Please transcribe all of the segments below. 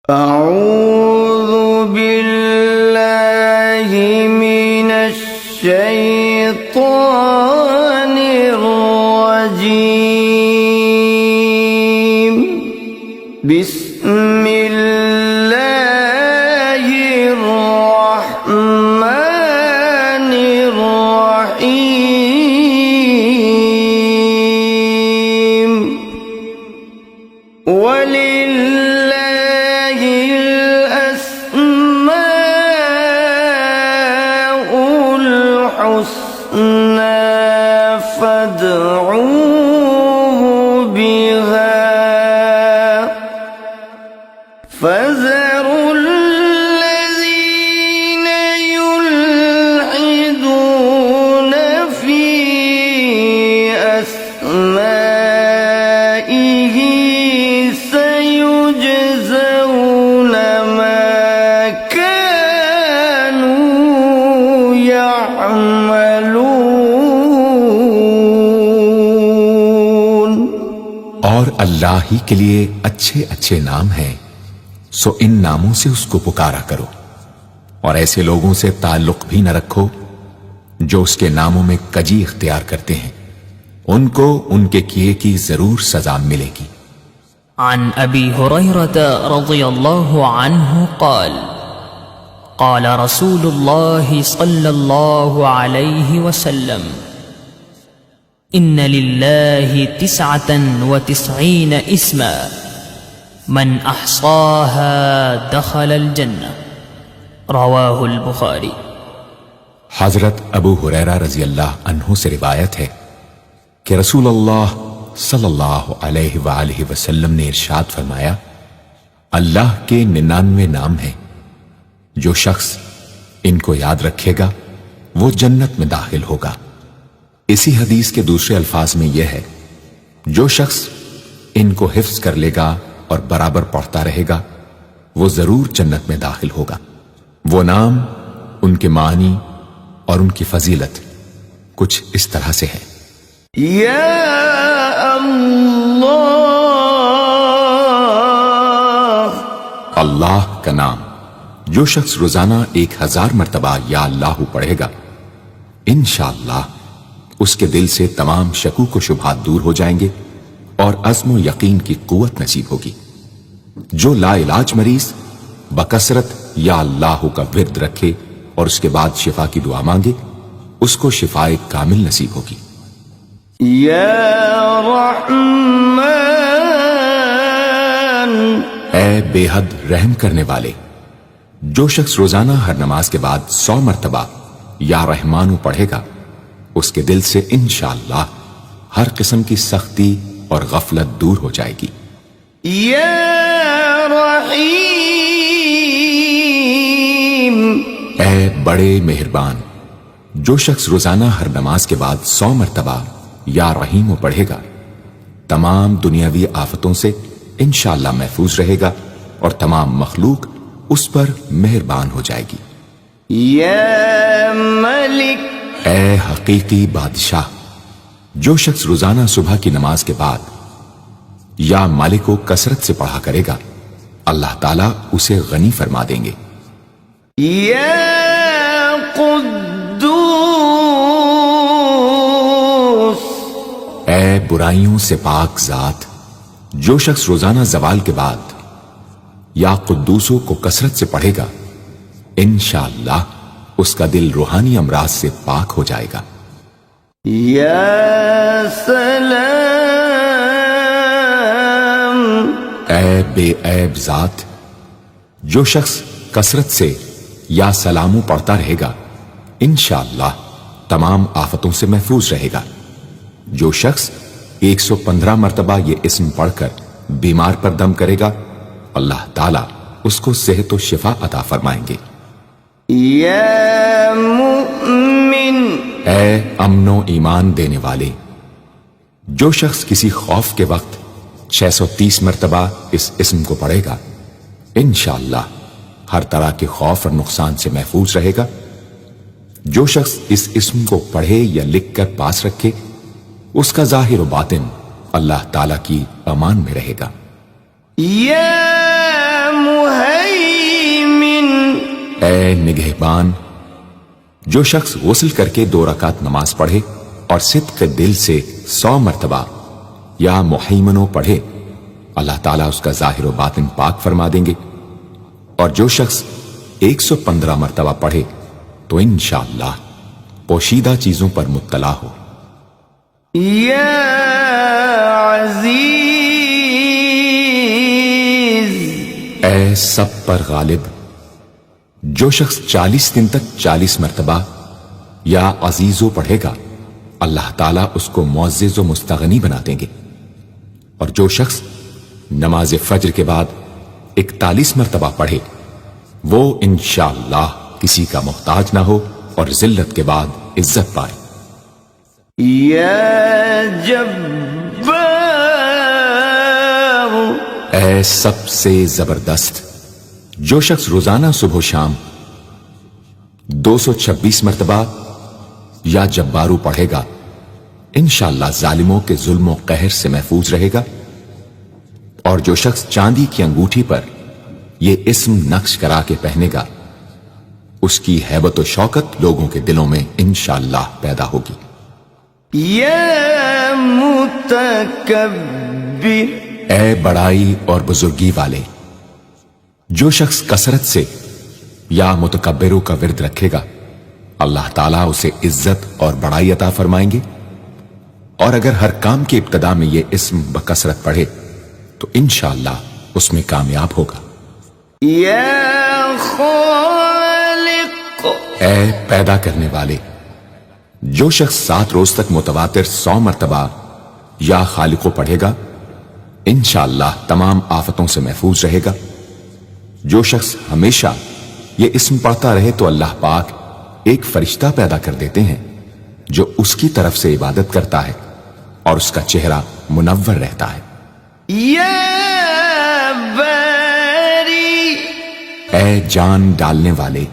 اعوذ باللہ من الشیطان الرجیم بسم اللہ الرحمن الرحیم فادعوه بها فذروا الذين يلحدون في أسمائه سيجزون ما كانوا يعملون. اور اللہ ہی کے لیے اچھے اچھے نام ہیں، سو ان ناموں سے اس کو پکارا کرو، اور ایسے لوگوں سے تعلق بھی نہ رکھو جو اس کے ناموں میں کجی اختیار کرتے ہیں، ان کو ان کے کیے کی ضرور سزا ملے گی. عن ابی ہریرہ رضی اللہ عنہ قال قال رسول اللہ صلی اللہ علیہ وسلم ان للہ 99 اسما من احصاها دخل الجنہ رواہ البخاری. حضرت ابو ہریرہ رضی اللہ عنہ سے روایت ہے کہ رسول اللہ صلی اللہ علیہ وآلہ وسلم نے ارشاد فرمایا، اللہ کے 99 نام ہیں، جو شخص ان کو یاد رکھے گا وہ جنت میں داخل ہوگا. اسی حدیث کے دوسرے الفاظ میں یہ ہے، جو شخص ان کو حفظ کر لے گا اور برابر پڑھتا رہے گا وہ ضرور جنت میں داخل ہوگا. وہ نام، ان کے معنی اور ان کی فضیلت کچھ اس طرح سے ہے. یا اللہ، اللہ کا نام جو شخص روزانہ 1000 مرتبہ یا اللہ پڑھے گا، انشاءاللہ اس کے دل سے تمام شکوک و شبہات دور ہو جائیں گے اور عزم و یقین کی قوت نصیب ہوگی. جو لا علاج مریض بکثرت یا اللہ کا ورد رکھے اور اس کے بعد شفا کی دعا مانگے، اس کو شفائے کامل نصیب ہوگی. یا رحمان، اے بے حد رحم کرنے والے، جو شخص روزانہ ہر نماز کے بعد 100 مرتبہ یا رحمانو پڑھے گا، اس کے دل سے انشاءاللہ ہر قسم کی سختی اور غفلت دور ہو جائے گی. یا رحیم، اے بڑے مہربان، جو شخص روزانہ ہر نماز کے بعد 100 مرتبہ یا رحیمو پڑھے گا، تمام دنیاوی آفتوں سے انشاءاللہ محفوظ رہے گا اور تمام مخلوق اس پر مہربان ہو جائے گی. یا ملک، اے حقیقی بادشاہ، جو شخص روزانہ صبح کی نماز کے بعد یا مالک کو کثرت سے پڑھا کرے گا، اللہ تعالیٰ اسے غنی فرما دیں گے. یا قدوس، اے برائیوں سے پاک ذات، جو شخص روزانہ زوال کے بعد یا قدوسوں کو کثرت سے پڑھے گا، انشاءاللہ اس کا دل روحانی امراض سے پاک ہو جائے گا. یا سلام، اے بے عیب ذات، جو شخص کثرت سے یا سلامو پڑھتا رہے گا، انشاءاللہ تمام آفتوں سے محفوظ رہے گا. جو شخص 115 مرتبہ یہ اسم پڑھ کر بیمار پر دم کرے گا، اللہ تعالیٰ اس کو صحت و شفا عطا فرمائیں گے. یا مؤمن، اے امن و ایمان دینے والے، جو شخص کسی خوف کے وقت 630 مرتبہ اس اسم کو پڑھے گا، انشاءاللہ ہر طرح کے خوف اور نقصان سے محفوظ رہے گا. جو شخص اس اسم کو پڑھے یا لکھ کر پاس رکھے، اس کا ظاہر و باطن اللہ تعالیٰ کی امان میں رہے گا. یا مهيمن اے نگہبان، جو شخص غسل کر کے 2 رکعت نماز پڑھے اور صدق دل سے 100 مرتبہ یا محیمنوں پڑھے، اللہ تعالیٰ اس کا ظاہر و باطن پاک فرما دیں گے. اور جو شخص 115 مرتبہ پڑھے تو انشاءاللہ پوشیدہ چیزوں پر مطلع ہو. يا عزيز اے سب پر غالب، جو شخص 40 دن تک 40 مرتبہ یا عزیزو پڑھے گا، اللہ تعالیٰ اس کو معزز و مستغنی بنا دیں گے. اور جو شخص نماز فجر کے بعد 41 مرتبہ پڑھے، وہ انشاءاللہ کسی کا محتاج نہ ہو اور ذلت کے بعد عزت پائے. يا جبار اے سب سے زبردست، جو شخص روزانہ صبح و شام 226 مرتبہ یا جبارو پڑھے گا، انشاءاللہ ظالموں کے ظلم و قہر سے محفوظ رہے گا. اور جو شخص چاندی کی انگوٹھی پر یہ اسم نقش کرا کے پہنے گا، اس کی ہیبت و شوکت لوگوں کے دلوں میں انشاءاللہ پیدا ہوگی. يا متكبر اے بڑائی اور بزرگی والے، جو شخص کثرت سے یا متکبروں کا ورد رکھے گا، اللہ تعالیٰ اسے عزت اور بڑائی عطا فرمائیں گے. اور اگر ہر کام کی ابتدا میں یہ اسم بکثرت پڑھے تو انشاءاللہ اس میں کامیاب ہوگا. يا خالق اے پیدا کرنے والے، جو شخص 7 روز تک متواتر 100 مرتبہ یا خالقو پڑھے گا، انشاءاللہ تمام آفتوں سے محفوظ رہے گا. جو شخص ہمیشہ یہ اسم پڑھتا رہے تو اللہ پاک ایک فرشتہ پیدا کر دیتے ہیں جو اس کی طرف سے عبادت کرتا ہے اور اس کا چہرہ منور رہتا ہے. يا باري اے جان ڈالنے والے،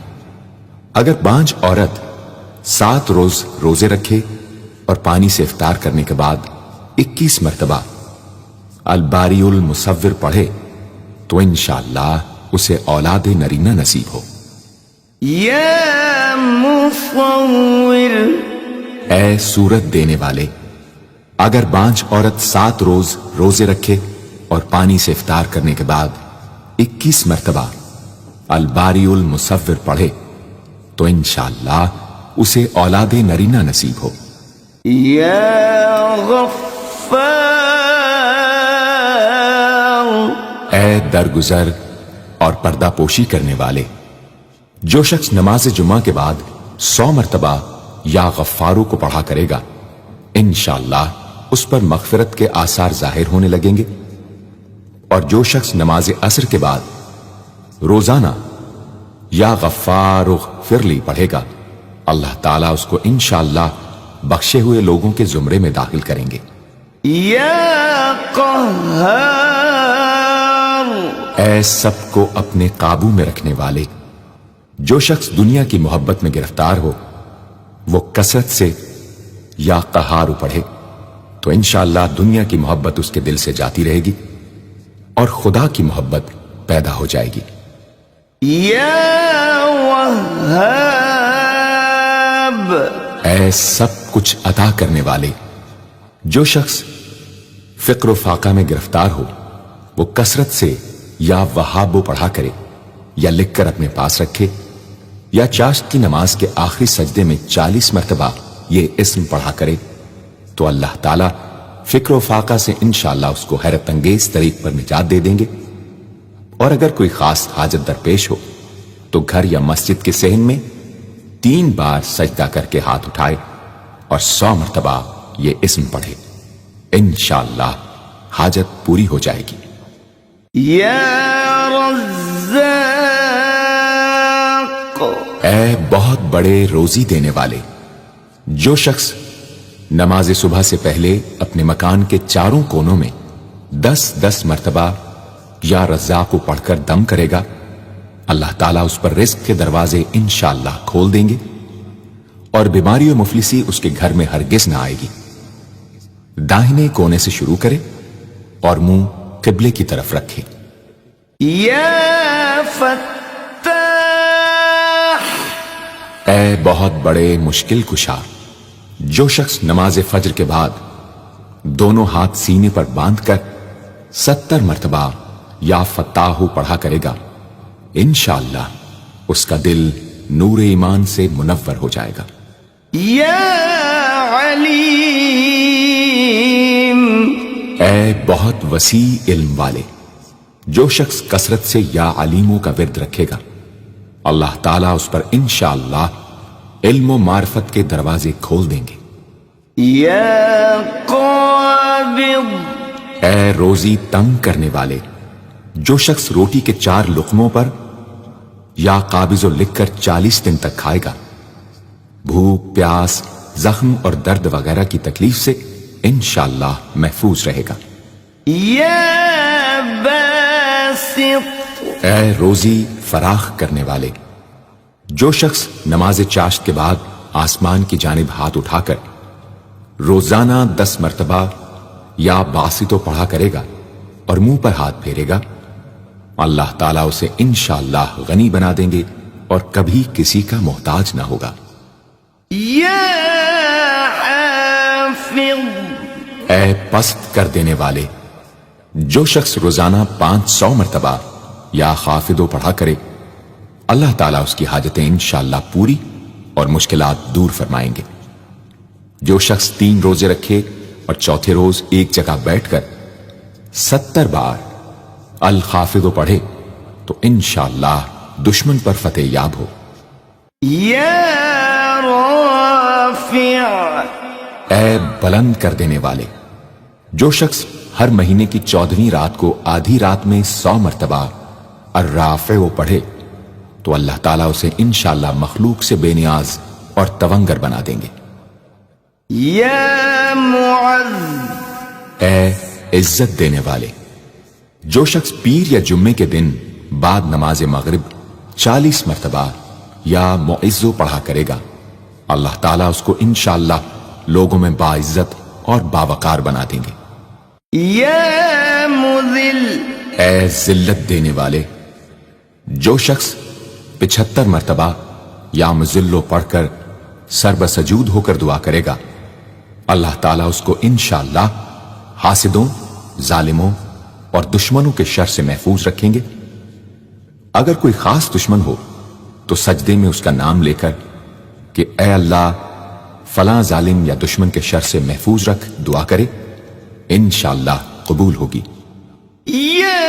اگر بانجھ عورت 7 روز روزے رکھے اور پانی سے افطار کرنے کے بعد 21 مرتبہ الباری المصور پڑھے تو انشاءاللہ اسے اولاد نرینہ نصیب ہو. يا مصور اے صورت دینے والے، اگر بانجھ عورت 7 روز روزے رکھے اور پانی سے افطار کرنے کے بعد 21 مرتبہ الباری المصور پڑھے تو انشاءاللہ اسے اولاد نرینہ نصیب ہو. يا غفار اے درگزر اور پردہ پوشی کرنے والے، جو شخص نماز جمعہ کے بعد 100 مرتبہ یا غفارو کو پڑھا کرے گا، انشاءاللہ اس پر مغفرت کے آثار ظاہر ہونے لگیں گے. اور جو شخص نماز عصر کے بعد روزانہ یا غفار اغفر لی پڑھے گا، اللہ تعالیٰ اس کو انشاءاللہ بخشے ہوئے لوگوں کے زمرے میں داخل کریں گے. يا قهار اے سب کو اپنے قابو میں رکھنے والے، جو شخص دنیا کی محبت میں گرفتار ہو وہ کثرت سے یا قہارو پڑھے تو انشاءاللہ دنیا کی محبت اس کے دل سے جاتی رہے گی اور خدا کی محبت پیدا ہو جائے گی. يا وهاب اے سب کچھ عطا کرنے والے، جو شخص فقر و فاقہ میں گرفتار ہو وہ کثرت سے یا وہابو پڑھا کرے یا لکھ کر اپنے پاس رکھے یا چاشت کی نماز کے آخری سجدے میں 40 مرتبہ یہ اسم پڑھا کرے تو اللہ تعالیٰ فکر و فاقہ سے انشاءاللہ اس کو حیرت انگیز طریق پر نجات دے دیں گے. اور اگر کوئی خاص حاجت درپیش ہو تو گھر یا مسجد کے صحن میں 3 بار سجدہ کر کے ہاتھ اٹھائے اور 100 مرتبہ یہ اسم پڑھے، انشاءاللہ حاجت پوری ہو جائے گی. يا رزاق اے بہت بڑے روزی دینے والے، جو شخص نماز صبح سے پہلے اپنے مکان کے 4 کونوں میں 10-10 مرتبہ یا رزاق کو پڑھ کر دم کرے گا، اللہ تعالیٰ اس پر رزق کے دروازے انشاءاللہ کھول دیں گے اور بیماری و مفلسی اس کے گھر میں ہرگز نہ آئے گی. داہنے کونے سے شروع کرے اور منہ قبلے کی طرف رکھے. یا فتاح، اے بہت بڑے مشکل کشا، جو شخص نماز فجر کے بعد دونوں ہاتھ سینے پر باندھ کر 70 مرتبہ یا فتاح پڑھا کرے گا، انشاءاللہ اس کا دل نور ایمان سے منور ہو جائے گا۔ یا علیم، اے بہت وسیع علم والے، جو شخص کثرت سے یا علیموں کا ورد رکھے گا، اللہ تعالیٰ اس پر انشاءاللہ علم و معرفت کے دروازے کھول دیں گے۔ یا قابض، اے روزی تنگ کرنے والے، جو شخص روٹی کے 4 لقموں پر یا قابض و لکھ کر 40 دن تک کھائے گا، بھوک، پیاس، زخم اور درد وغیرہ کی تکلیف سے انشاءاللہ محفوظ رہے گا۔ یا باسط، اے روزی فراخ کرنے والے، جو شخص نماز چاشت کے بعد آسمان کی جانب ہاتھ اٹھا کر روزانہ 10 مرتبہ یا باسطو پڑھا کرے گا اور منہ پر ہاتھ پھیرے گا، اللہ تعالیٰ اسے انشاءاللہ غنی بنا دیں گے اور کبھی کسی کا محتاج نہ ہوگا۔ یا حافظ، اے پست کر دینے والے، جو شخص روزانہ 500 مرتبہ یا خافضو پڑھا کرے، اللہ تعالیٰ اس کی حاجتیں انشاءاللہ پوری اور مشکلات دور فرمائیں گے۔ جو شخص 3 روزے رکھے اور چوتھے روز ایک جگہ بیٹھ کر 70 بار الخافضو پڑھے تو انشاءاللہ دشمن پر فتح یاب ہو۔ یا رافع، اے بلند کر دینے والے، جو شخص ہر مہینے کی 14ویں رات کو آدھی رات میں 100 مرتبہ الرافع پڑھے تو اللہ تعالیٰ اسے انشاءاللہ مخلوق سے بے نیاز اور تونگر بنا دیں گے۔ یا معز، اے عزت دینے والے، جو شخص پیر یا جمعے کے دن بعد نماز مغرب 40 مرتبہ یا معزو پڑھا کرے گا، اللہ تعالیٰ اس کو انشاءاللہ لوگوں میں باعزت اور باوقار بنا دیں گے۔ یا مذل، اے ذلت دینے والے، جو شخص 75 مرتبہ یا مذلو پڑھ کر سر بسجود ہو کر دعا کرے گا، اللہ تعالیٰ اس کو انشاءاللہ حاسدوں، ظالموں اور دشمنوں کے شر سے محفوظ رکھیں گے۔ اگر کوئی خاص دشمن ہو تو سجدے میں اس کا نام لے کر کہ اے اللہ فلاں ظالم یا دشمن کے شر سے محفوظ رکھ دعا کرے، انشاءاللہ قبول ہوگی۔ یا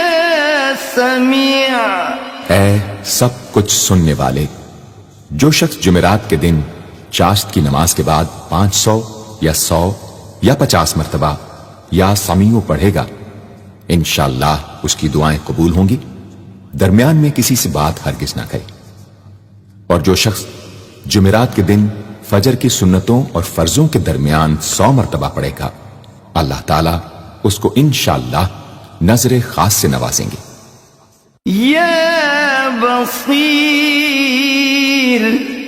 سمیع، اے سب کچھ سننے والے، جو شخص جمعرات کے دن چاشت کی نماز کے بعد 500 یا 100 یا 50 مرتبہ یا سمیع پڑھے گا، انشاءاللہ اس کی دعائیں قبول ہوں گی، درمیان میں کسی سے بات ہرگز نہ کرے۔ اور جو شخص جمعرات کے دن فجر کی سنتوں اور فرضوں کے درمیان 100 مرتبہ پڑھے گا، اللہ تعالیٰ اس کو انشاءاللہ نظر خاص سے نوازیں گے۔ یا بصیر،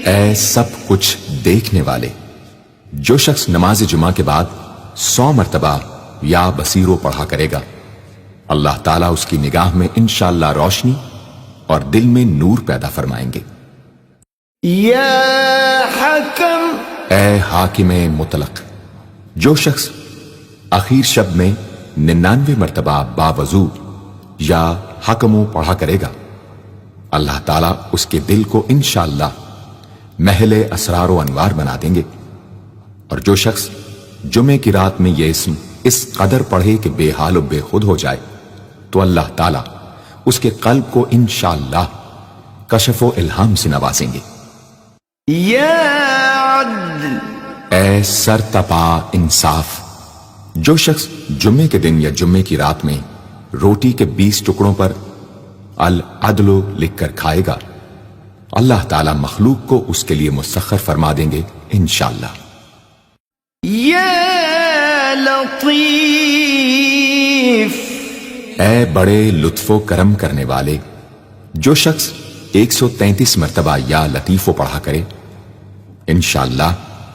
اے سب کچھ دیکھنے والے، جو شخص نماز جمعہ کے بعد 100 مرتبہ یا بصیرو پڑھا کرے گا، اللہ تعالیٰ اس کی نگاہ میں انشاءاللہ روشنی اور دل میں نور پیدا فرمائیں گے۔ یا حکم، اے حاکم مطلق، جو شخص آخر شب میں 99 مرتبہ باوضو یا حکمو پڑھا کرے گا، اللہ تعالیٰ اس کے دل کو انشاءاللہ محل اسرار و انوار بنا دیں گے۔ اور جو شخص جمعے کی رات میں یہ اسم اس قدر پڑھے کہ بے حال و بے خود ہو جائے تو اللہ تعالیٰ اس کے قلب کو انشاءاللہ کشف و الہام سے نوازیں گے۔ یا عدل، اے سر تپا انصاف، جو شخص جمعے کے دن یا جمعے کی رات میں روٹی کے 20 ٹکڑوں پر العدل لکھ کر کھائے گا، اللہ تعالیٰ مخلوق کو اس کے لیے مسخر فرما دیں گے انشاءاللہ۔ یا لطیف، اے بڑے لطف و کرم کرنے والے، جو شخص 133 مرتبہ یا لطیفو پڑھا کرے، انشاءاللہ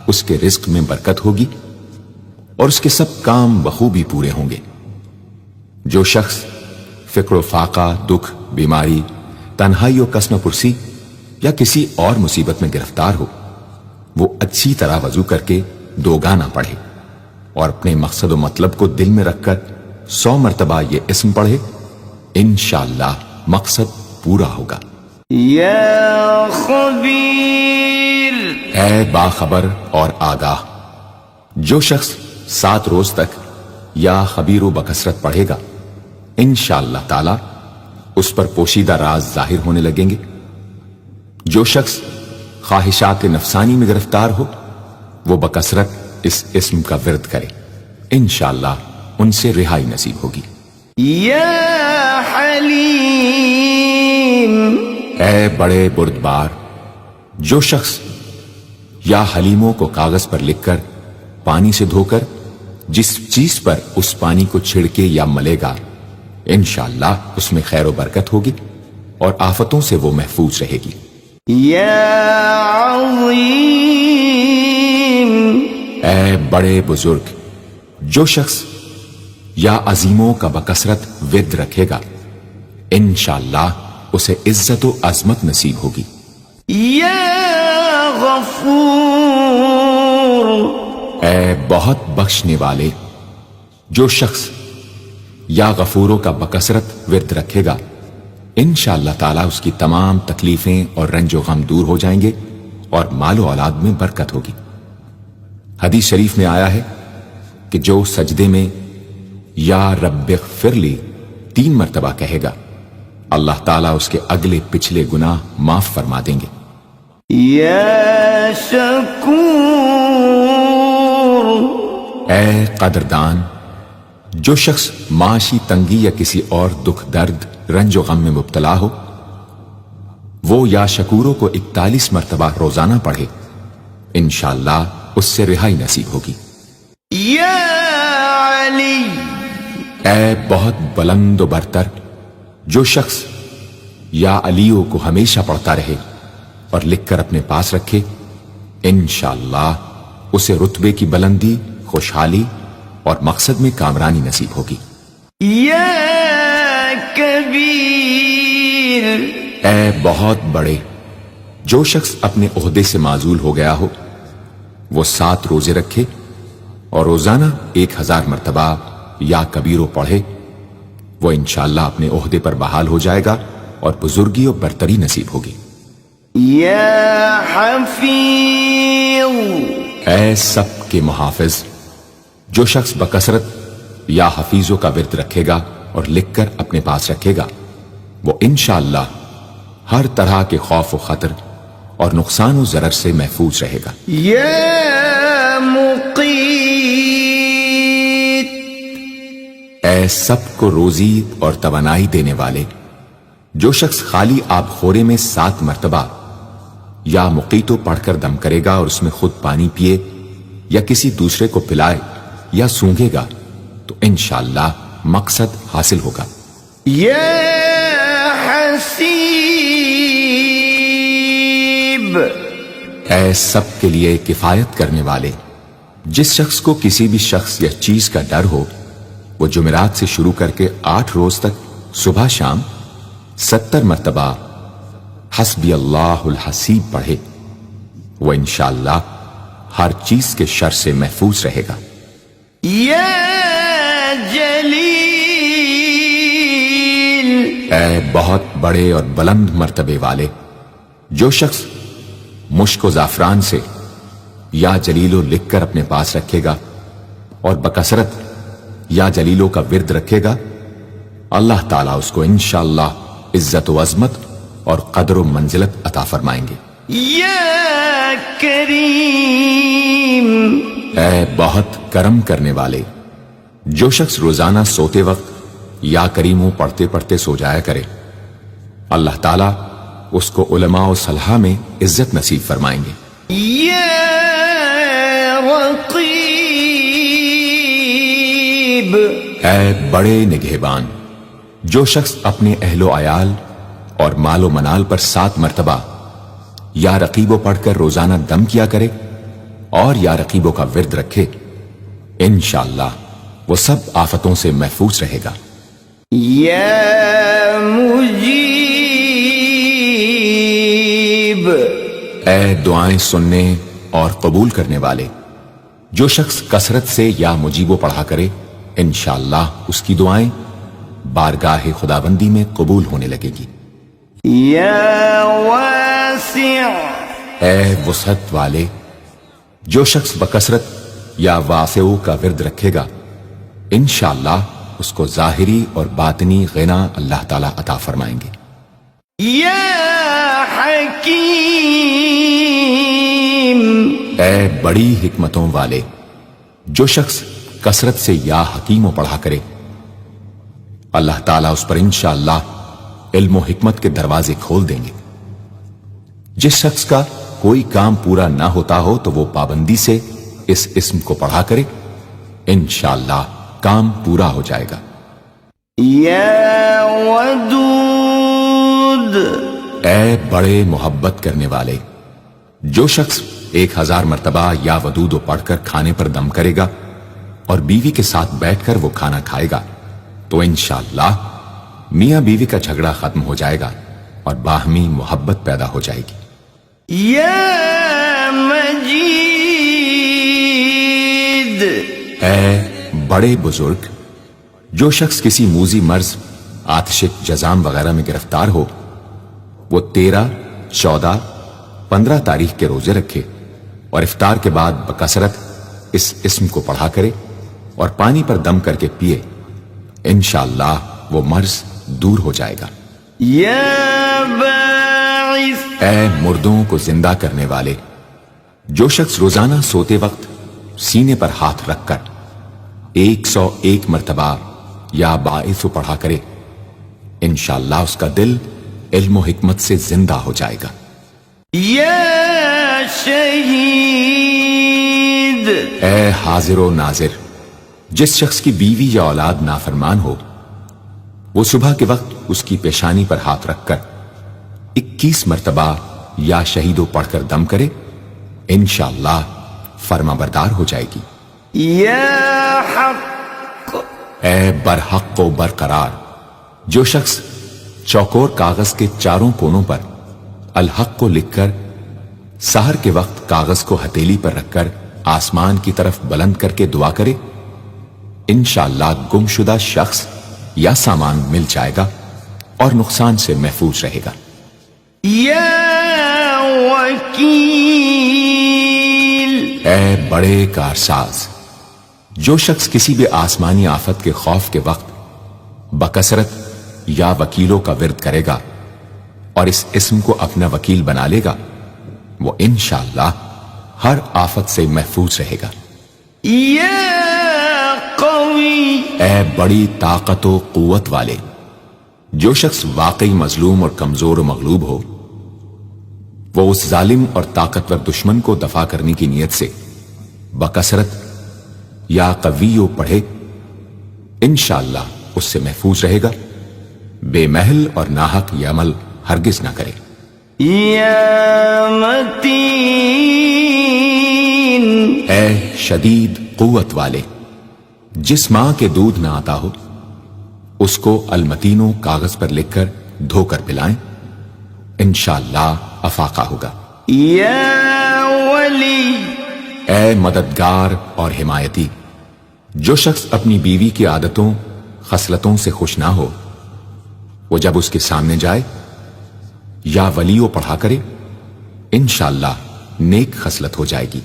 اس کے رزق میں برکت ہوگی اور اس کے سب کام بخوبی پورے ہوں گے۔ جو شخص فکر و فاقہ، دکھ، بیماری، تنہائی و کسم و پرسی یا کسی اور مصیبت میں گرفتار ہو، وہ اچھی طرح وضو کر کے 2 گانا پڑھے اور اپنے مقصد و مطلب کو دل میں رکھ کر 100 مرتبہ یہ اسم پڑھے، انشاءاللہ مقصد پورا ہوگا۔ یا خبیر، اے باخبر اور آگاہ، جو شخص 7 روز تک یا خبیر و بکثرت پڑھے گا، انشاءاللہ تعالی اس پر پوشیدہ راز ظاہر ہونے لگیں گے۔ جو شخص خواہشات نفسانی میں گرفتار ہو، وہ بکثرت اس اسم کا ورد کرے، انشاءاللہ ان سے رہائی نصیب ہوگی۔ یا حلیم، اے بڑے بردبار، جو شخص یا حلیموں کو کاغذ پر لکھ کر پانی سے دھو کر جس چیز پر اس پانی کو چھڑکے یا ملے گا، انشاءاللہ اس میں خیر و برکت ہوگی اور آفتوں سے وہ محفوظ رہے گی۔ یا عظیم، اے بڑے بزرگ، جو شخص یا عظیموں کا بکثرت ورد رکھے گا، انشاءاللہ اسے عزت و عظمت نصیب ہوگی۔ یا غفور، اے بہت بخشنے والے، جو شخص یا غفوروں کا بکثرت ورد رکھے گا، انشاءاللہ تعالی اس کی تمام تکلیفیں اور رنج و غم دور ہو جائیں گے اور مال و اولاد میں برکت ہوگی۔ حدیث شریف میں آیا ہے کہ جو سجدے میں یا رب اغفر لی 3 مرتبہ کہے گا، اللہ تعالیٰ اس کے اگلے پچھلے گناہ معاف فرما دیں گے۔ یا شکور، اے قدردان، جو شخص معاشی تنگی یا کسی اور دکھ درد رنج و غم میں مبتلا ہو، وہ یا شکوروں کو 41 مرتبہ روزانہ پڑھے، انشاءاللہ اس سے رہائی نصیب ہوگی۔ یا علی، اے بہت بلند و برتر، جو شخص یا علیوں کو ہمیشہ پڑھتا رہے اور لکھ کر اپنے پاس رکھے، انشاءاللہ اسے رتبے کی بلندی، خوشحالی اور مقصد میں کامرانی نصیب ہوگی۔ یا کبیر، اے بہت بڑے، جو شخص اپنے عہدے سے معزول ہو گیا ہو، وہ 7 روزے رکھے اور روزانہ 1000 مرتبہ یا کبیرو پڑھے، وہ انشاءاللہ اپنے عہدے پر بحال ہو جائے گا اور بزرگی و برتری نصیب ہوگی۔ یا حفیظ، اے سب کے محافظ، جو شخص بکثرت یا حفیظوں کا ورد رکھے گا اور لکھ کر اپنے پاس رکھے گا، وہ انشاءاللہ ہر طرح کے خوف و خطر اور نقصان و ضرر سے محفوظ رہے گا۔ یا مقیت، اے سب کو روزی اور توانائی دینے والے، جو شخص خالی آب خورے میں 7 مرتبہ یا مقیتو پڑھ کر دم کرے گا اور اس میں خود پانی پیے یا کسی دوسرے کو پلائے یا سونگے گا، تو انشاءاللہ مقصد حاصل ہوگا۔ یا حسیب، اے سب کے لیے کفایت کرنے والے، جس شخص کو کسی بھی شخص یا چیز کا ڈر ہو، وہ جمعرات سے شروع کر کے 8 روز تک صبح شام 70 مرتبہ حسبی اللہ الحسیب پڑھے، وہ انشاءاللہ ہر چیز کے شر سے محفوظ رہے گا۔ یا جلیل، اے بہت بڑے اور بلند مرتبے والے، جو شخص مشک و زعفران سے یا جلیلو لکھ کر اپنے پاس رکھے گا اور بکثرت یا جلیلوں کا ورد رکھے گا، اللہ تعالیٰ اس کو انشاءاللہ عزت و عظمت اور قدر و منزلت عطا فرمائیں گے۔ یا کریم، اے بہت کرم کرنے والے، جو شخص روزانہ سوتے وقت یا کریموں پڑھتے پڑھتے سو جایا کرے، اللہ تعالیٰ اس کو علماء و صلحاء میں عزت نصیب فرمائیں گے۔ یا رقیب، اے بڑے نگہبان، جو شخص اپنے اہل و عیال اور مال و منال پر 7 مرتبہ یا رقیبو پڑھ کر روزانہ دم کیا کرے اور یا رقیبوں کا ورد رکھے، انشاءاللہ وہ سب آفتوں سے محفوظ رہے گا۔ یا مجیب، اے دعائیں سننے اور قبول کرنے والے، جو شخص کثرت سے یا مجیبو پڑھا کرے انشاءاللہ اس کی دعائیں بارگاہ خداوندی میں قبول ہونے لگے گی۔ یا واسع، اے وسعت والے، جو شخص بکثرت یا واسعو کا ورد رکھے گا انشاءاللہ اس کو ظاہری اور باطنی غنا اللہ تعالیٰ عطا فرمائیں گے۔ یا حکیم، اے بڑی حکمتوں والے، جو شخص کثرت سے یا حکیموں پڑھا کرے اللہ تعالیٰ اس پر انشاءاللہ علم و حکمت کے دروازے کھول دیں گے۔ جس شخص کا کوئی کام پورا نہ ہوتا ہو تو وہ پابندی سے اس اسم کو پڑھا کرے انشاءاللہ کام پورا ہو جائے گا۔ یا ودود، اے بڑے محبت کرنے والے، جو شخص 1000 مرتبہ یا ودودو پڑھ کر کھانے پر دم کرے گا اور بیوی کے ساتھ بیٹھ کر وہ کھانا کھائے گا تو انشاءاللہ میاں بیوی کا جھگڑا ختم ہو جائے گا اور باہمی محبت پیدا ہو جائے گی۔ یا مجید، اے بڑے بزرگ، جو شخص کسی موذی مرض، آتشک، جزام وغیرہ میں گرفتار ہو وہ 13، 14، 15 تاریخ کے روزے رکھے اور افطار کے بعد بکثرت اس اسم کو پڑھا کرے اور پانی پر دم کر کے پیے انشاءاللہ وہ مرض دور ہو جائے گا۔ یا باعث، اے مردوں کو زندہ کرنے والے، جو شخص روزانہ سوتے وقت سینے پر ہاتھ رکھ کر 101 مرتبہ یا باعث پڑھا کرے انشاءاللہ اس کا دل علم و حکمت سے زندہ ہو جائے گا۔ یا شہید، اے حاضر و ناظر، جس شخص کی بیوی یا اولاد نافرمان ہو وہ صبح کے وقت اس کی پیشانی پر ہاتھ رکھ کر 21 مرتبہ یا شہیدو پڑھ کر دم کرے انشاءاللہ فرما بردار ہو جائے گی۔ یا حق، اے برحق و برقرار، جو شخص چوکور کاغذ کے چاروں کونوں پر الحق کو لکھ کر سحر کے وقت کاغذ کو ہتھیلی پر رکھ کر آسمان کی طرف بلند کر کے دعا کرے انشاءاللہ گمشدہ شخص یا سامان مل جائے گا اور نقصان سے محفوظ رہے گا۔ یا وکیل، اے بڑے کارساز، جو شخص کسی بھی آسمانی آفت کے خوف کے وقت بکثرت یا وکیلوں کا ورد کرے گا اور اس اسم کو اپنا وکیل بنا لے گا وہ انشاءاللہ ہر آفت سے محفوظ رہے گا۔ یا قوی، اے بڑی طاقت و قوت والے، جو شخص واقعی مظلوم اور کمزور و مغلوب ہو وہ اس ظالم اور طاقتور دشمن کو دفاع کرنے کی نیت سے بکثرت یا قویو پڑھے انشاءاللہ اس سے محفوظ رہے گا، بے محل اور ناحق یہ عمل ہرگز نہ کرے۔ یا متین، اے شدید قوت والے، جس ماں کے دودھ نہ آتا ہو اس کو المتینوں کاغذ پر لکھ کر دھو کر پلائیں انشاءاللہ افاقہ ہوگا۔ یا ولی، اے مددگار اور حمایتی، جو شخص اپنی بیوی کی عادتوں خصلتوں سے خوش نہ ہو وہ جب اس کے سامنے جائے یا ولیو پڑھا کرے انشاءاللہ نیک خصلت ہو جائے گی۔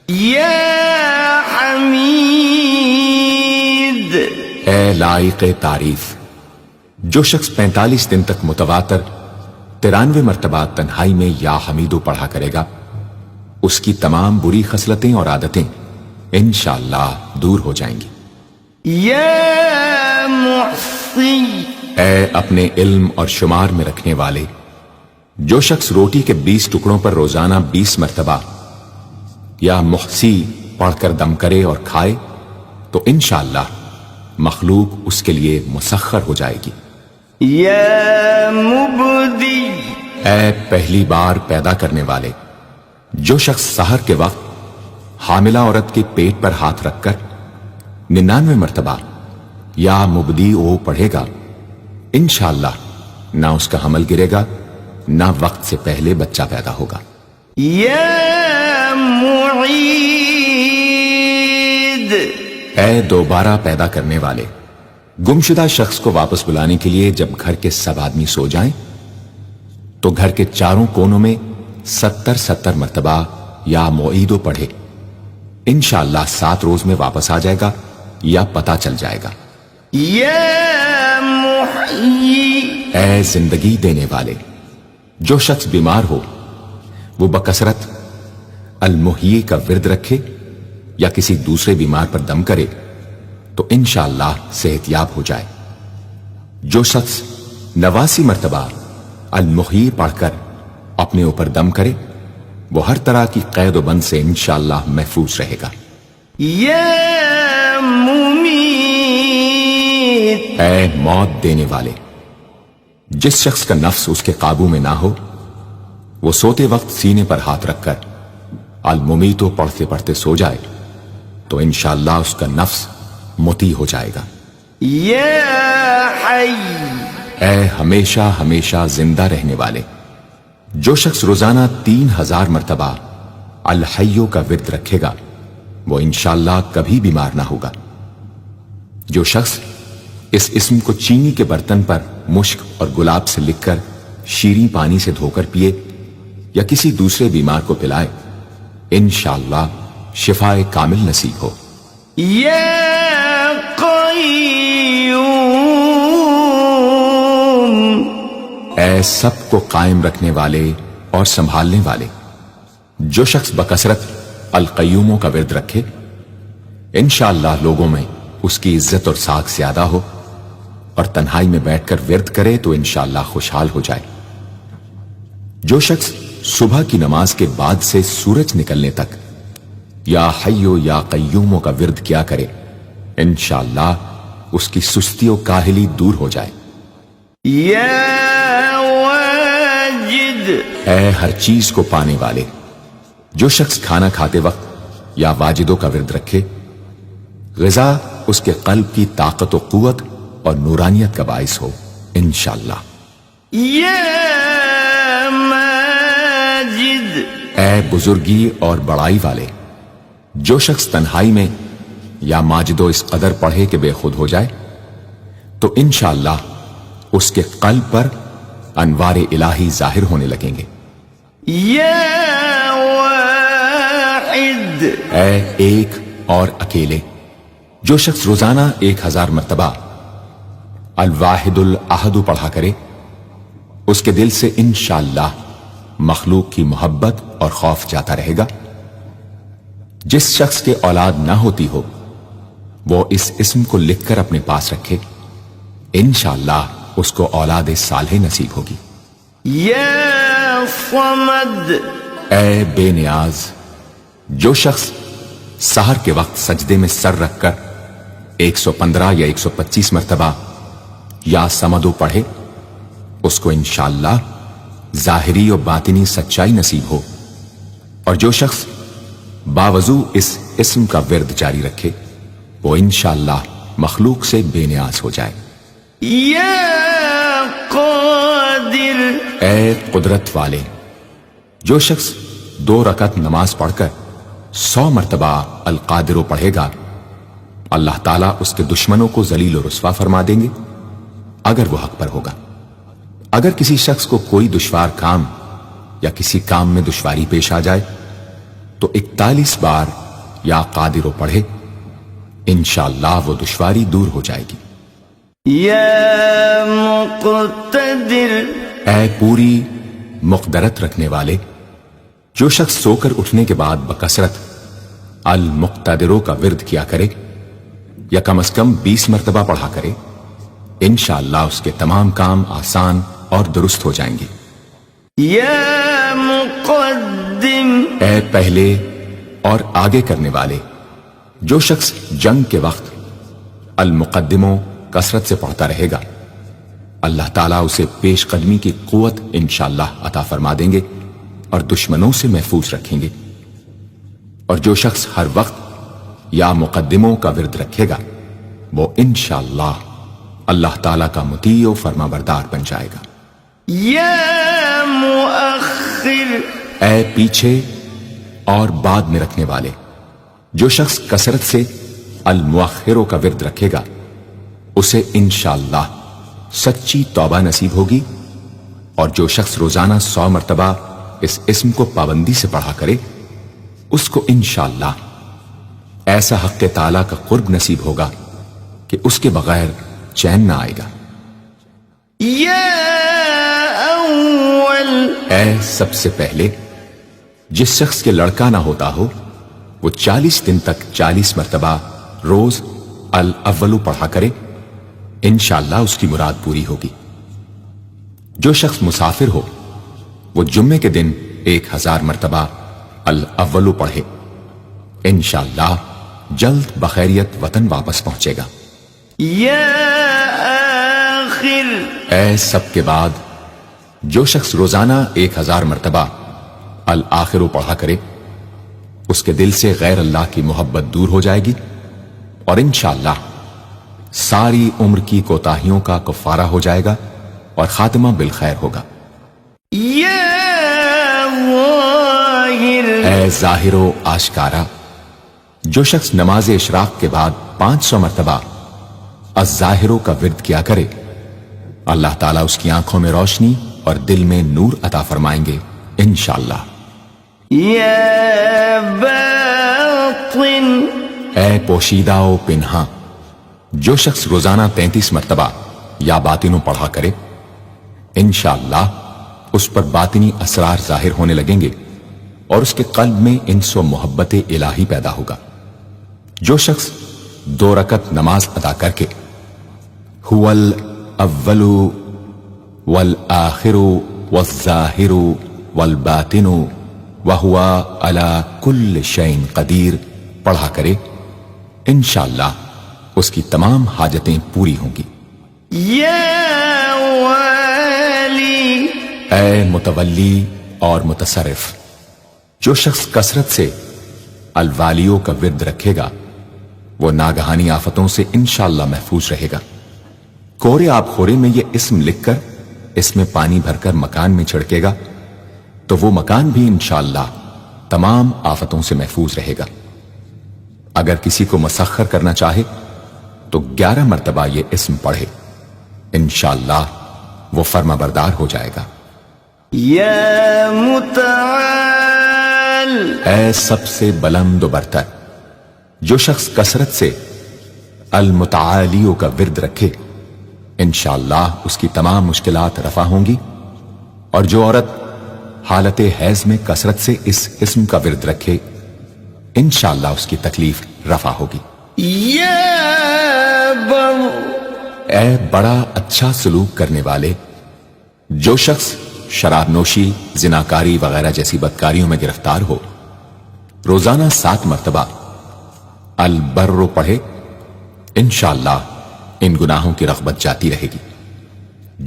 یا حمید، اے لائق تعریف، جو شخص 45 دن تک متواتر 93 مرتبہ تنہائی میں یا حمیدو پڑھا کرے گا اس کی تمام بری خصلتیں اور عادتیں انشاءاللہ دور ہو جائیں گی۔ یا محصی، اے اپنے علم اور شمار میں رکھنے والے، جو شخص روٹی کے 20 ٹکڑوں پر روزانہ 20 مرتبہ یا محصی پڑھ کر دم کرے اور کھائے تو انشاءاللہ مخلوق اس کے لیے مسخر ہو جائے گی۔ یا مبدی، اے پہلی بار پیدا کرنے والے، جو شخص سحر کے وقت حاملہ عورت کے پیٹ پر ہاتھ رکھ کر 99 مرتبہ یا مبدی او پڑھے گا انشاءاللہ نہ اس کا حمل گرے گا نہ وقت سے پہلے بچہ پیدا ہوگا۔ یا معید، اے دوبارہ پیدا کرنے والے، گمشدہ شخص کو واپس بلانے کے لیے جب گھر کے سب آدمی سو جائیں تو گھر کے چاروں کونوں میں 70 مرتبہ یا معیدو پڑھے، انشاءاللہ 7 روز میں واپس آ جائے گا یا پتہ چل جائے گا۔ یا محیی، اے زندگی دینے والے، جو شخص بیمار ہو وہ بکثرت المحیی کا ورد رکھے یا کسی دوسرے بیمار پر دم کرے تو انشاءاللہ صحت یاب ہو جائے۔ جو شخص 89 مرتبہ المحیی پڑھ کر اپنے اوپر دم کرے وہ ہر طرح کی قید و بند سے انشاءاللہ محفوظ رہے گا۔ یا ممیت، اے موت دینے والے، جس شخص کا نفس اس کے قابو میں نہ ہو وہ سوتے وقت سینے پر ہاتھ رکھ کر الممیتو پڑھتے پڑھتے سو جائے تو انشاءاللہ اس کا نفس مطیع ہو جائے گا۔ یا حی، اے ہمیشہ ہمیشہ زندہ رہنے والے، جو شخص روزانہ 3000 مرتبہ الحیو کا ورد رکھے گا وہ انشاءاللہ کبھی بیمار نہ ہوگا۔ جو شخص اس اسم کو چینی کے برتن پر مشک اور گلاب سے لکھ کر شیریں پانی سے دھو کر پیے یا کسی دوسرے بیمار کو پلائے انشاءاللہ شفاء کامل نصیب ہو۔ یا قیوم، اے سب کو قائم رکھنے والے اور سنبھالنے والے، جو شخص بکثرت القیوموں کا ورد رکھے انشاءاللہ لوگوں میں اس کی عزت اور ساکھ زیادہ ہو، اور تنہائی میں بیٹھ کر ورد کرے تو انشاءاللہ خوشحال ہو جائے۔ جو شخص صبح کی نماز کے بعد سے سورج نکلنے تک یا حیو یا قیوموں کا ورد کیا کرے انشاءاللہ اس کی سستی و کاہلی دور ہو جائے۔ یا واجد، اے ہر چیز کو پانے والے، جو شخص کھانا کھاتے وقت یا واجدوں کا ورد رکھے غذا اس کے قلب کی طاقت و قوت اور نورانیت کا باعث ہو انشاءاللہ۔ یا ماجد، اے بزرگی اور بڑائی والے، جو شخص تنہائی میں یا ماجد و اس قدر پڑھے کہ بے خود ہو جائے تو انشاءاللہ اس کے قلب پر انوار الہی ظاہر ہونے لگیں گے۔ یا واحد، اے ایک اور اکیلے، جو شخص روزانہ 1000 مرتبہ الواحد الاحد پڑھا کرے اس کے دل سے انشاءاللہ مخلوق کی محبت اور خوف جاتا رہے گا۔ جس شخص کے اولاد نہ ہوتی ہو وہ اس اسم کو لکھ کر اپنے پاس رکھے انشاءاللہ اس کو اولاد صالح نصیب ہوگی۔ یا صمد، اے بے نیاز، جو شخص سحر کے وقت سجدے میں سر رکھ کر 115 یا 125 مرتبہ یا سمدو پڑھے اس کو انشاءاللہ ظاہری و باطنی سچائی نصیب ہو، اور جو شخص باوضو اس اسم کا ورد جاری رکھے وہ انشاءاللہ مخلوق سے بے نیاز ہو جائے۔ یا قادر، اے قدرت والے، جو شخص 2 رکعت نماز پڑھ کر 100 مرتبہ القادر پڑھے گا اللہ تعالیٰ اس کے دشمنوں کو ذلیل و رسوا فرما دیں گے اگر وہ حق پر ہوگا۔ اگر کسی شخص کو کوئی دشوار کام یا کسی کام میں دشواری پیش آ جائے تو 41 بار یا قادر پڑھے انشاءاللہ وہ دشواری دور ہو جائے گی۔ یا مقتدر، اے پوری مقدرت رکھنے والے، جو شخص سو کر اٹھنے کے بعد بکثرت المقتدروں کا ورد کیا کرے یا کم از کم 20 مرتبہ پڑھا کرے انشاءاللہ اس کے تمام کام آسان اور درست ہو جائیں گے۔ یا مقدم، اے پہلے اور آگے کرنے والے، جو شخص جنگ کے وقت المقدموں کثرت سے پڑھتا رہے گا اللہ تعالیٰ اسے پیش قدمی کی قوت انشاءاللہ عطا فرما دیں گے اور دشمنوں سے محفوظ رکھیں گے۔ اور جو شخص ہر وقت یا مقدموں کا ورد رکھے گا وہ انشاءاللہ اللہ تعالیٰ کا مطیع و فرما بردار بن جائے گا۔ یا مؤخر، اے پیچھے اور بعد میں رکھنے والے، جو شخص کثرت سے المؤخروں کا ورد رکھے گا اسے انشاءاللہ سچی توبہ نصیب ہوگی، اور جو شخص روزانہ 100 مرتبہ اس اسم کو پابندی سے پڑھا کرے اس کو انشاءاللہ ایسا حق تعالیٰ کا قرب نصیب ہوگا کہ اس کے بغیر چین نہ آئے گا۔ یا اول، اے سب سے پہلے جس شخص کے لڑکا نہ ہوتا ہو وہ 40 دن تک 40 مرتبہ روز الاولو پڑھا کرے، انشاءاللہ اس کی مراد پوری ہوگی۔ جو شخص مسافر ہو وہ جمعے کے دن 1000 مرتبہ الاولو پڑھے، انشاءاللہ جلد بخیریت وطن واپس پہنچے گا۔ یا آخر، اے سب کے بعد جو شخص روزانہ 1000 مرتبہ الآخر پڑھا کرے اس کے دل سے غیر اللہ کی محبت دور ہو جائے گی، اور انشاءاللہ ساری عمر کی کوتاہیوں کا کفارہ ہو جائے گا اور خاتمہ بالخیر ہوگا۔ یا ظاہر، اے ظاہر و آشکارا، جو شخص نماز اشراق کے بعد 500 مرتبہ الظاہروں کا ورد کیا کرے اللہ تعالیٰ اس کی آنکھوں میں روشنی اور دل میں نور عطا فرمائیں گے انشاءاللہ۔ یا باطن، اے پوشیدہ و پنہاں، جو شخص روزانہ 33 مرتبہ یا باطنوں پڑھا کرے انشاءاللہ اس پر باطنی اسرار ظاہر ہونے لگیں گے اور اس کے قلب میں انس و محبت الہی پیدا ہوگا۔ جو شخص 2 رکعت نماز ادا کر کے هو الاول والآخر والظاہر والباطن وهو على كل شيء قدیر پڑھا کرے انشاءاللہ اس کی تمام حاجتیں پوری ہوں گی۔ یا والی، اے متولی اور متصرف، جو شخص کثرت سے الوالیوں کا ورد رکھے گا وہ ناگہانی آفتوں سے انشاءاللہ محفوظ رہے گا۔ کورے آب خورے میں یہ اسم لکھ کر اس میں پانی بھر کر مکان میں چھڑکے گا تو وہ مکان بھی انشاءاللہ تمام آفتوں سے محفوظ رہے گا۔ اگر کسی کو مسخر کرنا چاہے تو 11 مرتبہ یہ اسم پڑھے، انشاءاللہ وہ فرما بردار ہو جائے گا۔ یا متعال، اے سب سے بلند و برتر، جو شخص کثرت سے المتعالیوں کا ورد رکھے انشاءاللہ اس کی تمام مشکلات رفع ہوں گی، اور جو عورت حالت حیض میں کثرت سے اس اسم کا ورد رکھے انشاءاللہ اس کی تکلیف رفع ہوگی۔ یا بر، اے بڑا اچھا سلوک کرنے والے، جو شخص شراب نوشی، زناکاری وغیرہ جیسی بدکاریوں میں گرفتار ہو روزانہ 7 مرتبہ البر پڑھے انشاءاللہ ان گناہوں کی رغبت جاتی رہے گی۔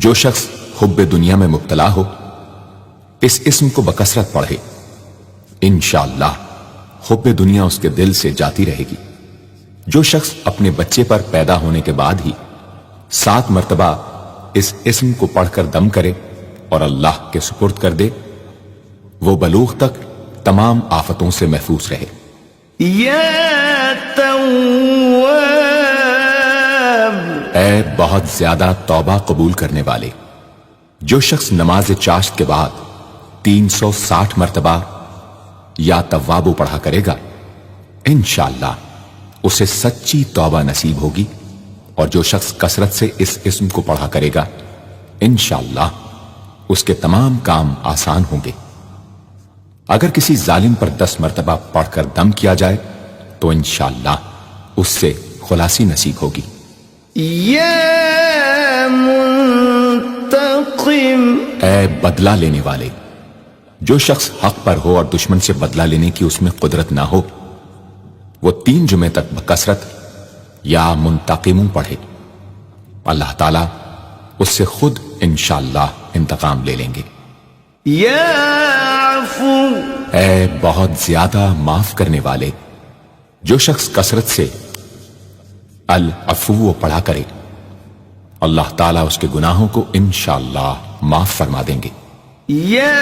جو شخص حب دنیا میں مبتلا ہو اس اسم کو بکثرت پڑھے انشاءاللہ حب دنیا اس کے دل سے جاتی رہے گی۔ جو شخص اپنے بچے پر پیدا ہونے کے بعد ہی 7 مرتبہ اس اسم کو پڑھ کر دم کرے اور اللہ کے سپرد کر دے وہ بلوغ تک تمام آفتوں سے محفوظ رہے۔ یا تواب، اے بہت زیادہ توبہ قبول کرنے والے، جو شخص نماز چاشت کے بعد 360 مرتبہ یا توابو پڑھا کرے گا انشاءاللہ اسے سچی توبہ نصیب ہوگی، اور جو شخص کثرت سے اس اسم کو پڑھا کرے گا انشاءاللہ اس کے تمام کام آسان ہوں گے۔ اگر کسی ظالم پر 10 مرتبہ پڑھ کر دم کیا جائے تو انشاءاللہ اس سے خلاصی نصیب ہوگی۔ یا منتقم، اے بدلہ لینے والے، جو شخص حق پر ہو اور دشمن سے بدلہ لینے کی اس میں قدرت نہ ہو وہ 3 جمعے تک بکثرت یا منتقموں پڑھے، اللہ تعالیٰ اس سے خود انشاءاللہ انتقام لے لیں گے۔ یا عفو، اے بہت زیادہ معاف کرنے والے، جو شخص کثرت سے العفو پڑھا کرے اللہ تعالیٰ اس کے گناہوں کو انشاءاللہ معاف فرما دیں گے۔ یا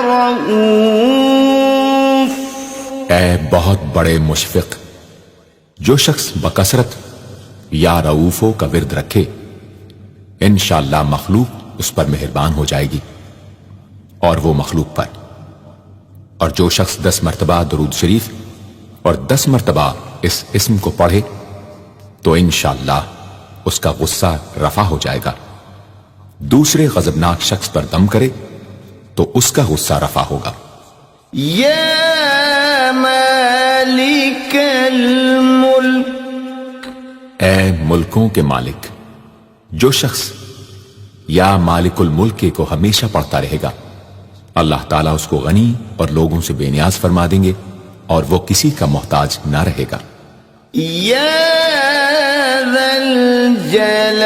رؤوف، اے بہت بڑے مشفق، جو شخص بکثرت یا رؤوفو کا ورد رکھے انشاءاللہ مخلوق اس پر مہربان ہو جائے گی، اور وہ مخلوق پر۔ اور جو شخص 10 مرتبہ درود شریف اور 10 مرتبہ اس اسم کو پڑھے تو انشاءاللہ اس کا غصہ رفع ہو جائے گا۔ دوسرے غضبناک شخص پر دم کرے تو اس کا غصہ رفع ہوگا۔ یا مالک الملک، اے ملکوں کے مالک، جو شخص یا مالک الملک کو ہمیشہ پڑھتا رہے گا اللہ تعالیٰ اس کو غنی اور لوگوں سے بے نیاز فرما دیں گے اور وہ کسی کا محتاج نہ رہے گا۔ یا ذا الجلال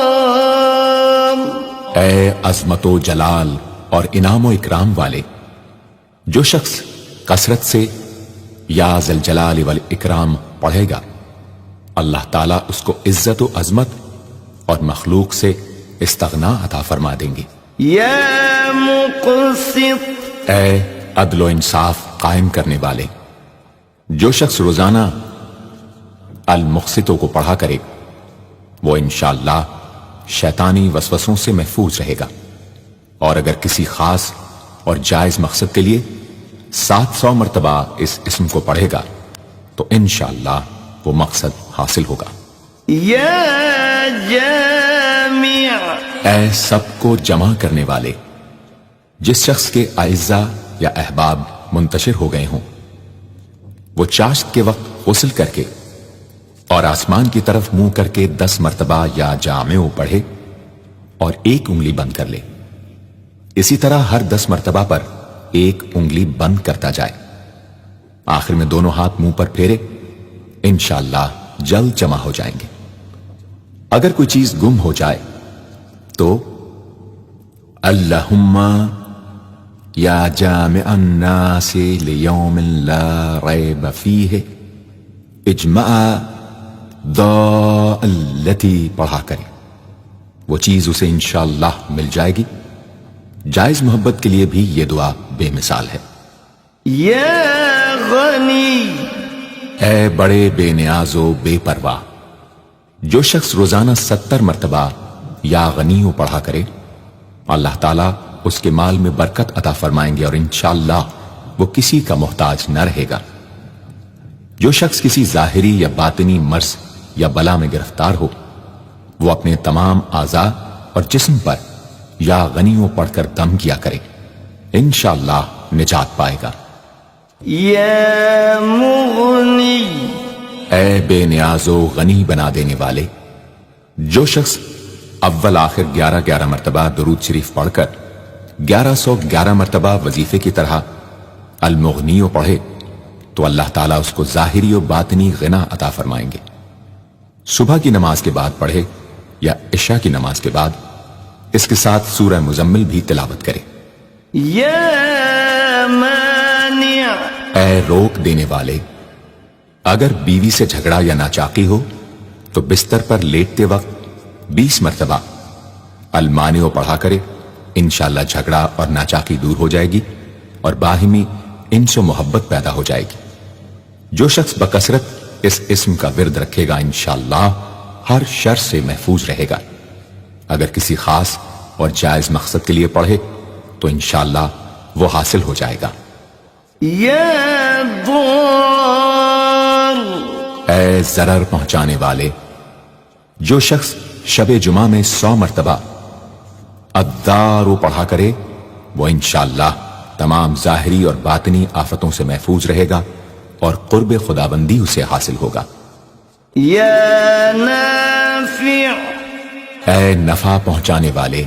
والاکرام، اے عظمت و جلال اور انعام و اکرام والے، جو شخص کثرت سے یا ذا الجلال والاکرام پڑھے گا اللہ تعالیٰ اس کو عزت و عظمت اور مخلوق سے استغنا عطا فرما دیں گے۔ یا مقسط، اے عدل و انصاف قائم کرنے والے، جو شخص روزانہ المقسطوں کو پڑھا کرے وہ انشاءاللہ شیطانی وسوسوں سے محفوظ رہے گا، اور اگر کسی خاص اور جائز مقصد کے لیے 700 مرتبہ اس اسم کو پڑھے گا تو انشاءاللہ وہ مقصد حاصل ہوگا۔ یا جامع، اے سب کو جمع کرنے والے، جس شخص کے اعزا یا احباب منتشر ہو گئے ہوں وہ چاشت کے وقت غسل کر کے اور آسمان کی طرف منہ کر کے 10 مرتبہ یا جامع پڑھے اور ایک انگلی بند کر لے۔ اسی طرح ہر 10 مرتبہ پر ایک انگلی بند کرتا جائے، آخر میں دونوں ہاتھ منہ پر پھیرے، انشاءاللہ جلد جمع ہو جائیں گے۔ اگر کوئی چیز گم ہو جائے تو اللہم یا جامع الناس لیوم لا ریب فیہ اجمع ضالتی پڑھا کرے، وہ چیز اسے انشاءاللہ مل جائے گی۔ جائز محبت کے لیے بھی یہ دعا بے مثال ہے۔ یا غنی، اے بڑے بے نیاز و بے پرواہ، جو شخص روزانہ 70 مرتبہ یا غنی پڑھا کرے اللہ تعالیٰ اس کے مال میں برکت عطا فرمائیں گے اور انشاءاللہ وہ کسی کا محتاج نہ رہے گا۔ جو شخص کسی ظاہری یا باطنی مرض یا بلا میں گرفتار ہو وہ اپنے تمام اعضاء اور جسم پر یا غنیوں پڑھ کر دم کیا کرے، انشاءاللہ نجات پائے گا۔ یا مغنی، اے بے نیاز و غنی بنا دینے والے، جو شخص اول آخر 11 مرتبہ درود شریف پڑھ کر 1111 مرتبہ وظیفے کی طرح المغنی پڑھے تو اللہ تعالیٰ اس کو ظاہری و باطنی غنا عطا فرمائیں گے۔ صبح کی نماز کے بعد پڑھے یا عشاء کی نماز کے بعد اس کے ساتھ سورہ مزمل بھی تلاوت کرے۔ یا مانع، اے روک دینے والے، اگر بیوی سے جھگڑا یا ناچاقی ہو تو بستر پر لیٹتے وقت 20 مرتبہ المانع پڑھا کرے، انشاءاللہ جھگڑا اور ناچاقی دور ہو جائے گی اور باہمی انس و محبت پیدا ہو جائے گی۔ جو شخص بکثرت اس اسم کا ورد رکھے گا انشاءاللہ ہر شر سے محفوظ رہے گا۔ اگر کسی خاص اور جائز مقصد کے لیے پڑھے تو انشاءاللہ وہ حاصل ہو جائے گا۔ یا ضار، اے ضرر پہنچانے والے، جو شخص شب جمعہ میں 100 مرتبہ الدار پڑھا کرے وہ انشاءاللہ تمام ظاہری اور باطنی آفتوں سے محفوظ رہے گا اور قرب خداوندی اسے حاصل ہوگا۔ یا نافع، اے نفع پہنچانے والے،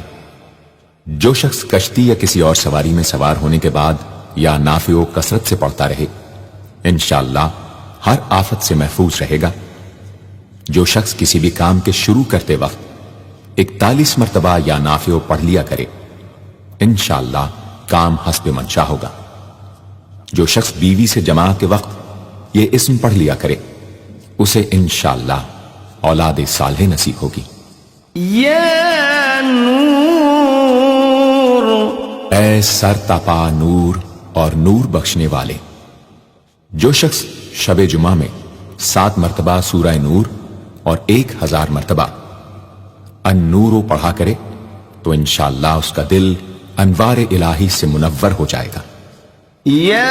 جو شخص کشتی یا کسی اور سواری میں سوار ہونے کے بعد یا نافع و کثرت سے پڑھتا رہے انشاءاللہ ہر آفت سے محفوظ رہے گا۔ جو شخص کسی بھی کام کے شروع کرتے وقت 41 مرتبہ یا نافع پڑھ لیا کرے انشاءاللہ کام حسب منشا ہوگا۔ جو شخص بیوی سے جماع کے وقت یہ اسم پڑھ لیا کرے اسے انشاءاللہ اولاد صالح نصیب ہوگی۔ یا نور، اے سر تپا نور اور نور بخشنے والے، جو شخص شب جمعہ میں 7 مرتبہ سورہ نور اور 1000 مرتبہ النور پڑھا کرے تو انشاءاللہ اس کا دل انوار الہی سے منور ہو جائے گا۔ یا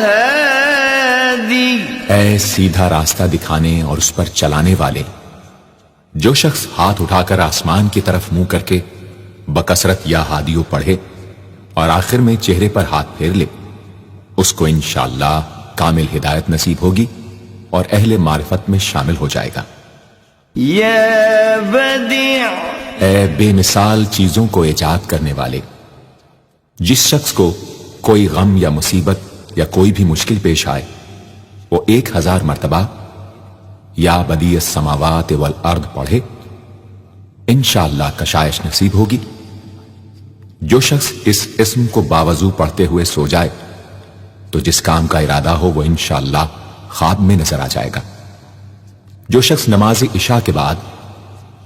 ہادی، اے سیدھا راستہ دکھانے اور اس پر چلانے والے، جو شخص ہاتھ اٹھا کر آسمان کی طرف منہ کر کے بکثرت یا ہادیو پڑھے اور آخر میں چہرے پر ہاتھ پھیر لے، اس کو انشاءاللہ کامل ہدایت نصیب ہوگی اور اہل معرفت میں شامل ہو جائے گا۔ یا بدیع، اے بے مثال چیزوں کو ایجاد کرنے والے، جس شخص کو کوئی غم یا مصیبت یا کوئی بھی مشکل پیش آئے وہ 1000 مرتبہ یا بدیع السماوات والارض پڑھے، انشاءاللہ کشائش نصیب ہوگی۔ جو شخص اس اسم کو باوضو پڑھتے ہوئے سو جائے تو جس کام کا ارادہ ہو وہ انشاءاللہ خواب میں نظر آ جائے گا۔ جو شخص نماز عشاء کے بعد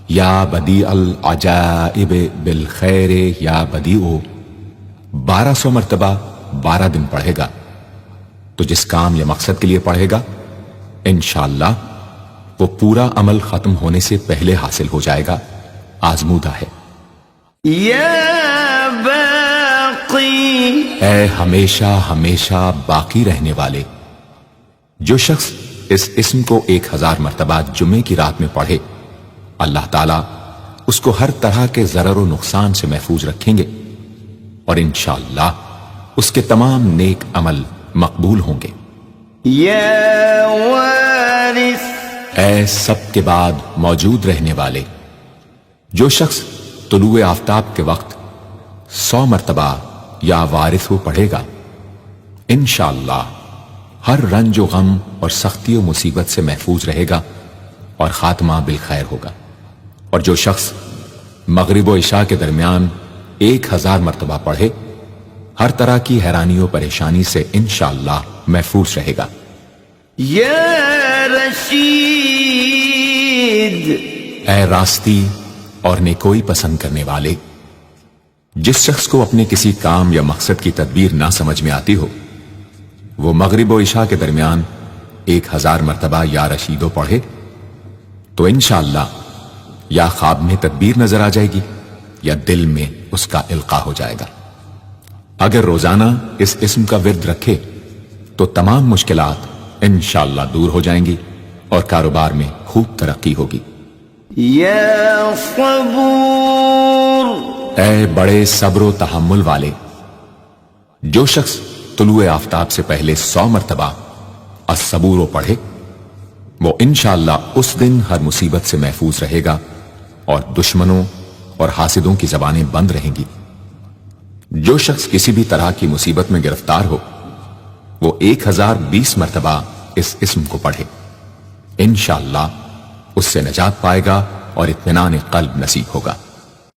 یا بدیع العجائب بالخیر یا بدیع 1200 مرتبہ 12 دن پڑھے گا تو جس کام یا مقصد کے لیے پڑھے گا انشاءاللہ وہ پورا عمل ختم ہونے سے پہلے حاصل ہو جائے گا، آزمودہ ہے۔ یا باقی، اے ہمیشہ ہمیشہ باقی رہنے والے، جو شخص اس اسم کو 1000 مرتبہ جمعے کی رات میں پڑھے اللہ تعالیٰ اس کو ہر طرح کے ضرر و نقصان سے محفوظ رکھیں گے اور انشاءاللہ اس کے تمام نیک عمل مقبول ہوں گے۔ یا وارث، اے سب کے بعد موجود رہنے والے، جو شخص طلوع آفتاب کے وقت 100 مرتبہ یا وارث ہو پڑھے گا انشاءاللہ ہر رنج و غم اور سختی و مصیبت سے محفوظ رہے گا اور خاتمہ بالخیر ہوگا۔ اور جو شخص مغرب و عشاء کے درمیان 1000 مرتبہ پڑھے ہر طرح کی حیرانی و پریشانی سے انشاءاللہ محفوظ رہے گا۔ یا رشید، اے راستی اور نیکوئی پسند کرنے والے، جس شخص کو اپنے کسی کام یا مقصد کی تدبیر نہ سمجھ میں آتی ہو وہ مغرب و عشاء کے درمیان 1000 مرتبہ یا رشیدو پڑھے تو انشاءاللہ یا خواب میں تدبیر نظر آ جائے گی یا دل میں اس کا القاء ہو جائے گا۔ اگر روزانہ اس اسم کا ورد رکھے تو تمام مشکلات انشاءاللہ دور ہو جائیں گی اور کاروبار میں خوب ترقی ہوگی۔ یا صبور، اے بڑے صبر و تحمل والے، جو شخص طلوع آفتاب سے پہلے 100 مرتبہ الصبور پڑھے وہ انشاءاللہ اس دن ہر مصیبت سے محفوظ رہے گا اور دشمنوں اور حاسدوں کی زبانیں بند رہیں گی۔ جو شخص کسی بھی طرح کی مصیبت میں گرفتار ہو وہ 1020 مرتبہ اس اسم کو پڑھے، انشاءاللہ اس سے نجات پائے گا اور اطمینان قلب نصیب ہوگا۔